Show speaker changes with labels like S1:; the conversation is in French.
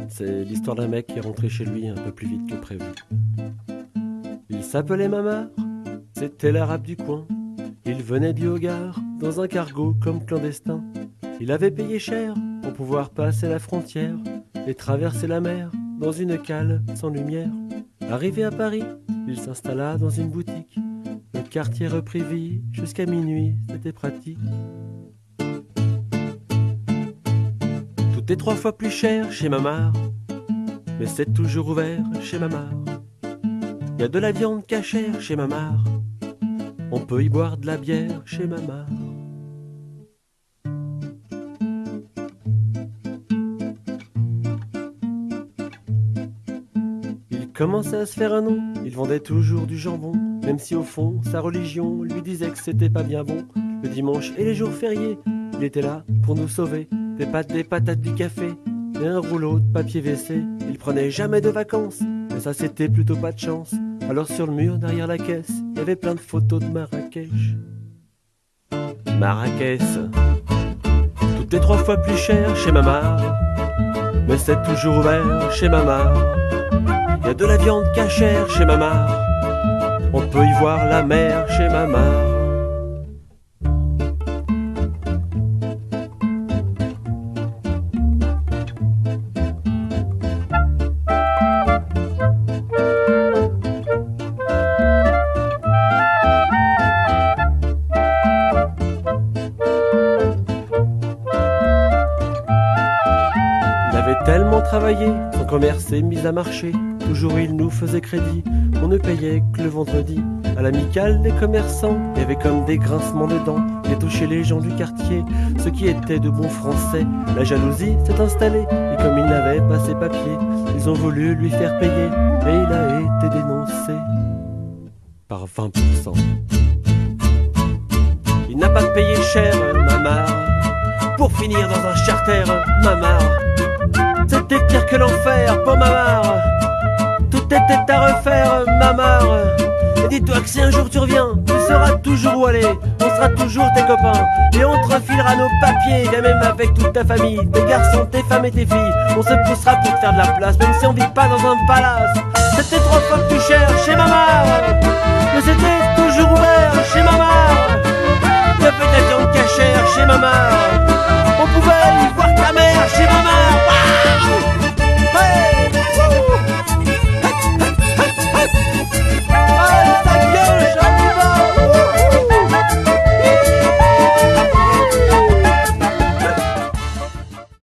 S1: C'est l'histoire d'un mec qui est rentré chez lui un peu plus vite que prévu. Il s'appelait Mamar, c'était l'arabe du coin. Il venait du Hogar dans un cargo comme clandestin. Il avait payé cher pour pouvoir passer la frontière et traverser la mer dans une cale sans lumière. Arrivé à Paris, il s'installa dans une boutique. Le quartier reprit vie jusqu'à minuit, c'était pratique. Tout est 3 fois plus cher chez Mamar, mais c'est toujours ouvert chez Mamar. Y a de la viande cachère chez Mamar, on peut y boire de la bière chez Mamar. Il commençait à se faire un nom, il vendait toujours du jambon, même si au fond sa religion lui disait que c'était pas bien bon. Le dimanche et les jours fériés, il était là pour nous sauver. Des pâtes, des patates, du café et un rouleau de papier WC. Il prenait jamais de vacances, mais ça c'était plutôt pas de chance. Alors sur le mur derrière la caisse, il y avait plein de photos de Marrakech. Marrakech, tout est 3 fois plus cher chez Mamar, mais c'est toujours ouvert chez Mamar. Y a de la viande cachère chez Mamar, on peut y voir la mer chez Mamar. Tellement travaillé, son commerce est mis à marcher. Toujours il nous faisait crédit, on ne payait que le vendredi. À l'amicale des commerçants, il y avait comme des grincements de dents. Il a touché les gens du quartier, ceux qui étaient de bons français. La jalousie s'est installée, et comme il n'avait pas ses papiers, ils ont voulu lui faire payer, et il a été dénoncé par 20%. Il n'a pas payé cher, Mamar, pour finir dans un charter, Mamar. C'était pire que l'enfer pour Mamar. Tout était à refaire, Mamar. Et dis-toi que si un jour tu reviens, tu sauras toujours où aller. On sera toujours tes copains et on te refilera nos papiers. Viens même avec toute ta famille, tes garçons, tes femmes et tes filles. On se poussera pour te faire de la place, même si on vit pas dans un palace. C'était 3 fois plus cher chez Mamar, mais c'était toujours ouvert chez Mamar. Il y avait de la viande cachère chez Mamar, on pouvait y voir